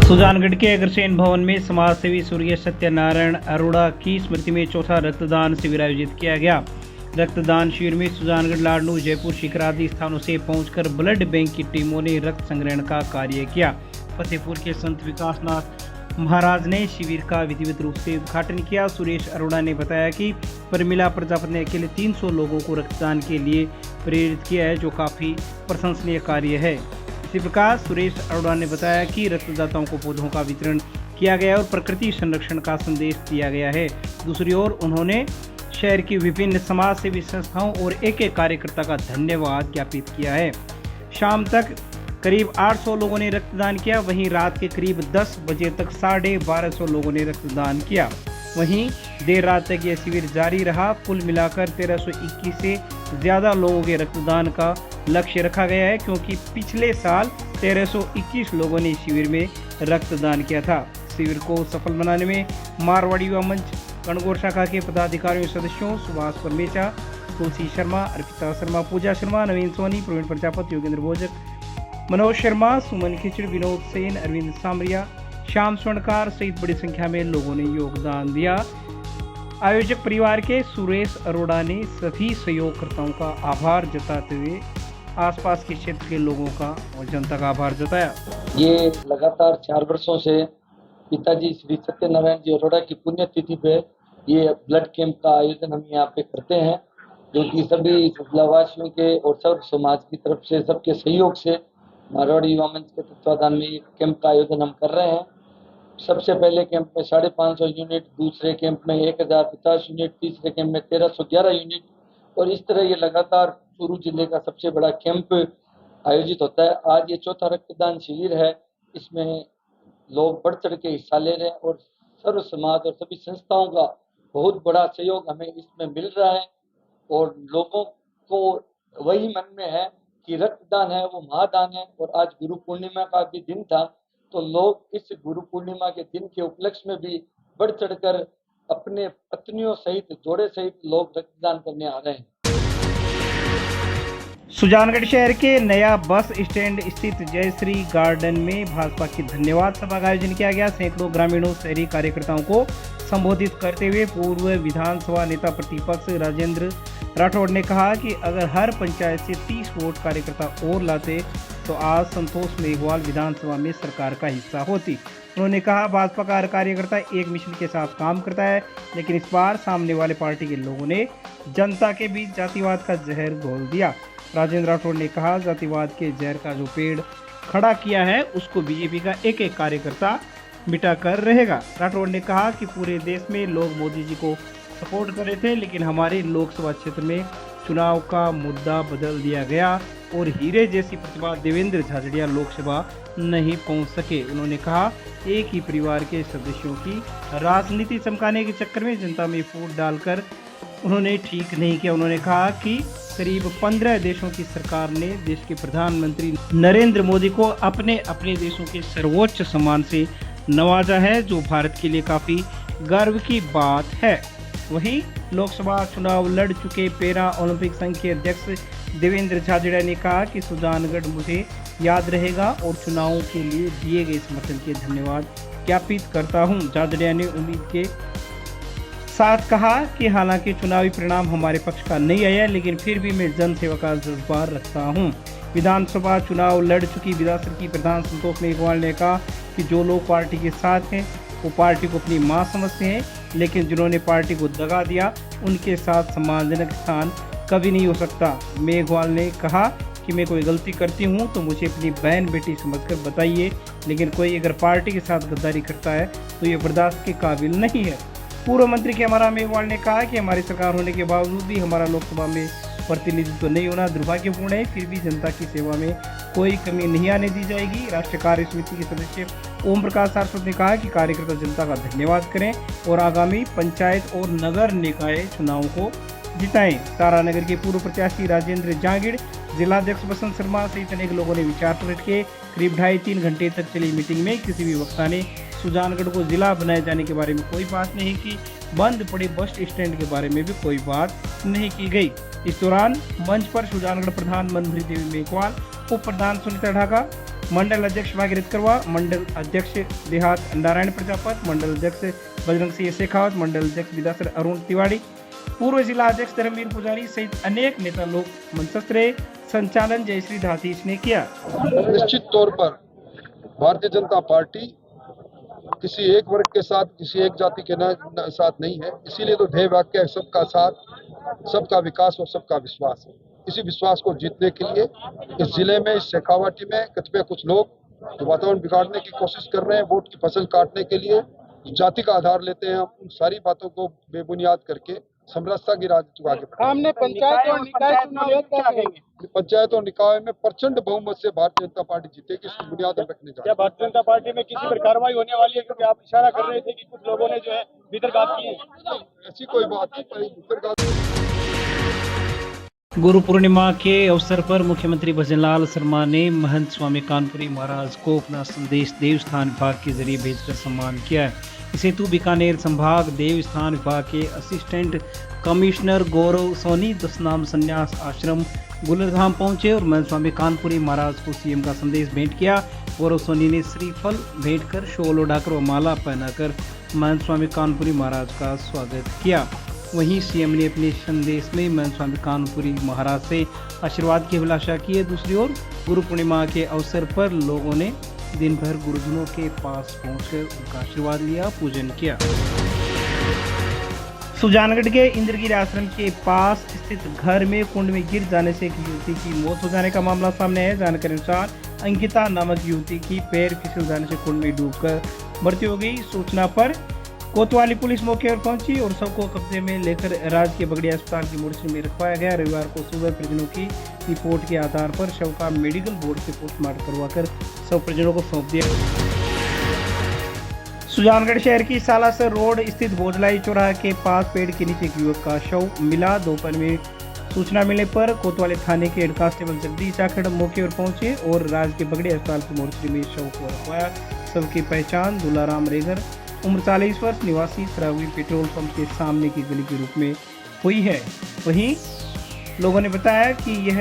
सुजानगढ़ के अग्रसेन भवन में समाज सेवी स्वर्गीय सत्यनारायण अरोड़ा की स्मृति में चौथा रक्तदान शिविर आयोजित किया गया। रक्तदान शिविर में सुजानगढ़, लाडनू, जयपुर, शिखर आदि स्थानों से पहुंचकर ब्लड बैंक की टीमों ने रक्त संग्रहण का कार्य किया। फतेहपुर के संत विकासनाथ महाराज ने शिविर का विधिवत रूप से उद्घाटन किया। सुरेश अरोड़ा ने बताया कि परमिला प्रजापति ने अकेले 300 लोगों को रक्तदान के लिए प्रेरित किया है, जो काफी प्रशंसनीय कार्य है। इसी प्रकार सुरेश अरोड़ा ने बताया कि रक्तदाताओं को पौधों का वितरण किया गया और प्रकृति संरक्षण का संदेश दिया गया है। दूसरी ओर उन्होंने शहर की विभिन्न समाज सेवी संस्थाओं और एक कार्यकर्ता का धन्यवाद ज्ञापित किया है। शाम तक करीब 800 लोगों ने रक्तदान किया। वहीं रात के करीब 10 बजे तक 1250 लोगों ने रक्तदान किया। वहीं देर रात तक यह शिविर जारी रहा। कुल मिलाकर 1321 से ज्यादा लोगों के रक्तदान का लक्ष्य रखा गया है, क्योंकि पिछले साल 1321 लोगों ने शिविर में रक्तदान किया था। शिविर को सफल बनाने में मारवाड़ी युवा मंच गणगौर शाखा के पदाधिकारियों सदस्यों सुभाष परमेचा, तुलसी शर्मा, अर्पिता शर्मा, पूजा शर्मा, नवीन सोनी, प्रवीण प्रजापति, योगेंद्र भोजक, मनोज शर्मा, सुमन खिचड़, विनोद सेन, अरविंद सामरिया, श्याम स्वर्णकार सहित बड़ी संख्या में लोगों ने योगदान दिया। आयोजक परिवार के सुरेश अरोड़ा ने सभी सहयोगकर्ताओं का आभार जताते हुए आसपास के क्षेत्र के लोगों का और जनता का आभार जताया। ये लगातार 4 वर्षों से पिताजी श्री सत्यनारायण जी अरोड़ा की पुण्यतिथि पे ये ब्लड कैंप का आयोजन हम यहाँ पे करते हैं, जो कि सभी जिलावासियों के और सर्व समाज की तरफ से सबके सहयोग से मारवाड़ी युवा मंच के तत्वाधान में ये कैंप का आयोजन हम कर रहे हैं। सबसे पहले कैंप में 550 यूनिट, दूसरे कैंप में 1050 यूनिट, तीसरे कैंप में 1311 यूनिट, और इस तरह ये लगातार चूरू जिले का सबसे बड़ा कैंप आयोजित होता है। आज ये चौथा रक्तदान शिविर है। इसमें लोग बढ़ चढ़ के हिस्सा ले रहे हैं और सर्व समाज और सभी संस्थाओं का बहुत बड़ा सहयोग हमें इसमें मिल रहा है, और लोगों को वही मन में है कि रक्तदान है वो महादान है। और आज गुरु पूर्णिमा का भी दिन था, तो लोग इस गुरु पूर्णिमा के दिन के उपलक्ष्य में भी बढ़ चढ़कर अपने पत्नियों सहित, जोड़े सहित लोग रक्तदान करने आ रहे हैं। सुजानगढ़ शहर के नया बस स्टैंड स्थित जयश्री गार्डन में भाजपा की धन्यवाद सभा का आयोजन किया गया। सैकड़ों ग्रामीणों शहरी कार्यकर्ताओं को संबोधित करते हुए पूर्व विधानसभा नेता प्रतिपक्ष राजेंद्र राठौड़ ने कहा कि अगर हर पंचायत से 30 वोट कार्यकर्ता और लाते तो आज संतोष मेघवाल विधानसभा में सरकार का हिस्सा होती। उन्होंने कहा भाजपा का हर कार्यकर्ता एक मिशन के साथ काम करता है, लेकिन इस बार सामने वाले पार्टी के लोगों ने जनता के बीच जातिवाद का जहर घोल दिया। राजेंद्र राठौड़ ने कहा जातिवाद के जहर का जो पेड़ खड़ा किया है उसको बीजेपी का एक कार्यकर्ता मिटा कर रहेगा। राठौड़ ने कहा कि पूरे देश में लोग मोदी जी को सपोर्ट कर रहे थे, लेकिन हमारे लोकसभा क्षेत्र में चुनाव का मुद्दा बदल दिया गया और हीरे जैसी प्रतिभा देवेंद्र झाझड़िया लोकसभा नहीं पहुंच सके। उन्होंने कहा एक ही परिवार के सदस्यों की राजनीति चमकाने के चक्कर में जनता में फूट डालकर उन्होंने ठीक नहीं किया। उन्होंने कहा कि करीब 15 देशों की सरकार ने देश के प्रधानमंत्री नरेंद्र मोदी को अपने अपने देशों के सर्वोच्च सम्मान से नवाजा है, जो भारत के लिए काफी गर्व की बात है। वहीं लोकसभा चुनाव लड़ चुके पैरा ओलंपिक संघ के अध्यक्ष देवेंद्र झाझड़िया ने कहा कि सुजानगढ़ मुझे याद रहेगा और चुनावों के लिए दिए गए समर्थन के धन्यवाद ज्ञापित करता हूं। झाझड़िया ने उम्मीद के साथ कहा कि हालांकि चुनावी परिणाम हमारे पक्ष का नहीं आया, लेकिन फिर भी मैं जन सेवा का जज्बा रखता हूं। विधानसभा चुनाव लड़ चुकी विधानसभा की प्रधान संतोष मेघवाल ने कहा कि जो लोग पार्टी के साथ हैं वो पार्टी को अपनी मां समझते हैं, लेकिन जिन्होंने पार्टी को दगा दिया उनके साथ सम्मानजनक स्थान कभी नहीं हो सकता। मेघवाल ने कहा कि मैं कोई गलती करती हूं तो मुझे अपनी बहन बेटी समझकर बताइए, लेकिन कोई अगर पार्टी के साथ गद्दारी करता है तो ये बर्दाश्त के काबिल नहीं है। पूर्व मंत्री के हमारा मेघवाल ने कहा कि हमारी सरकार होने के बावजूद भी हमारा लोकसभा में प्रतिनिधित्व नहीं होना दुर्भाग्यपूर्ण है, फिर भी जनता की सेवा में कोई कमी नहीं आने दी जाएगी। राष्ट्रीय कार्य समिति के सदस्य ओम प्रकाश सारस्वत ने कहा कि कार्यकर्ता जनता का धन्यवाद करें और आगामी पंचायत और नगर निकाय चुनावों को जिताएं। तारानगर के पूर्व प्रत्याशी राजेंद्र जांगिड़, जिलाध्यक्ष बसंत शर्मा सहित अनेक लोगों ने विचार प्रकट किए। करीब 2.5-3 घंटे तक चली मीटिंग में किसी भी वक्ता ने सुजानगढ़ को जिला बनाए जाने के बारे में कोई बात नहीं की। बंद पड़े बस स्टैंड के बारे में भी कोई बात नहीं की गई। इस दौरान मंच पर सुजानगढ़ प्रधान मंत्री देवी मेघवाल, उप प्रधान सुनीता ढाका, मंडल अध्यक्ष भागीरथ करवा, मंडल अध्यक्ष देहात नारायण प्रजापत, मंडल अध्यक्ष बजरंग सिंह शेखावत, मंडल अध्यक्ष विदासर अरुण तिवारी, पूर्व जिला अध्यक्ष धर्मवीर पुजारी सहित अनेक नेता लोग मंचस्थ रहे। संचालन जयश्री धातीश ने किया। निश्चित तौर पर भारतीय जनता पार्टी किसी एक वर्ग के साथ, किसी एक जाति के साथ नहीं है। इसीलिए तो ध्येय वाक्य है सबका साथ, सबका विकास और सबका विश्वास है। इसी विश्वास को जीतने के लिए इस जिले में, इस शेखावाटी में कतिपय कुछ लोग जो वातावरण बिगाड़ने की कोशिश कर रहे हैं, वोट की फसल काटने के लिए जाति का आधार लेते हैं, उन सारी बातों को बेबुनियाद करके समरसता की राजनीति को आगे हमने पंचायत और निकाय चुनाव पंचायत और निकाय में प्रचंड बहुमत से भारतीय जनता पार्टी जीतेगी, इसकी बुनियाद हम रखने जा रहे हैं। भारतीय जनता पार्टी में किसी पर कार्रवाई होने वाली है? क्योंकि आप इशारा कर रहे थे कि कुछ लोगों ने जो है भीतरघात किए हैं। ऐसी कोई बात नहीं। गुरु पूर्णिमा के अवसर पर मुख्यमंत्री भजनलाल शर्मा ने महंत स्वामी कानपुरी महाराज को अपना संदेश देवस्थान विभाग के जरिए भेजकर सम्मान किया है। इस हेतु बीकानेर संभाग देवस्थान विभाग के असिस्टेंट कमिश्नर गौरव सोनी दशनाम संन्यास आश्रम गुलरधाम पहुंचे और महंत स्वामी कानपुरी महाराज को सीएम का संदेश भेंट किया। गौरव सोनी ने श्रीफल भेंट कर, शॉल ओढ़ाकर और माला पहनाकर महंत स्वामी कानपुरी महाराज का स्वागत किया। वहीं सीएम ने अपने संदेश में महंत स्वामी कानपुरी महाराज से आशीर्वाद की अभिलाषा की है। दूसरी ओर गुरु पूर्णिमा के अवसर पर लोगों ने दिन भर गुरुजनों के पास पहुंचकर उनका आशीर्वाद लिया, पूजन किया। सुजानगढ़ के इंद्रगिरी आश्रम के पास स्थित घर में कुंड में गिर जाने से एक युवती की मौत हो जाने का मामला सामने आया। जानकारी अनुसार अंकिता नामक युवती की पैर फिसल जाने से कुंड में डूबकर मृत्यु हो गई। सूचना पर कोतवाली पुलिस मौके पर पहुंची और शव को कब्जे में लेकर राजकीय बगड़िया अस्पताल की मोर्चरी में रखवाया गया। रविवार को सुबह परिजनों की रिपोर्ट के आधार पर शव का मेडिकल बोर्ड से पोस्टमार्टम करवाकर शव परिजनों को सौंप दिया। सुजानगढ़ शहर की सालासर रोड स्थित भोजलाई चौराहे के पास पेड़ के नीचे एक युवक का शव मिला। दोपहर में सूचना मिलने पर कोतवाली थाने के हेड कांस्टेबल जगदीश आखड़ मौके पर पहुंचे और राजकीय बगड़िया अस्पताल की मोर्चरी में शव को रखवाया। शव की पहचान दुलाराम रेगर उम्र 40 वर्ष निवासी सरावी पेट्रोल पंप के सामने की गली के रूप में हुई है। वहीं लोगों ने बताया कि यह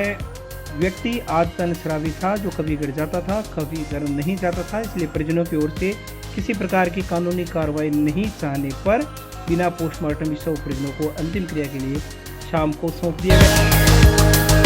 व्यक्ति आदतन शराबी था, जो कभी घर जाता था, कभी घर नहीं जाता था। इसलिए परिजनों की ओर से किसी प्रकार की कानूनी कार्रवाई नहीं चाहने पर बिना पोस्टमार्टम शव परिजनों को अंतिम क्रिया के लिए शाम को सौंप दिया गया।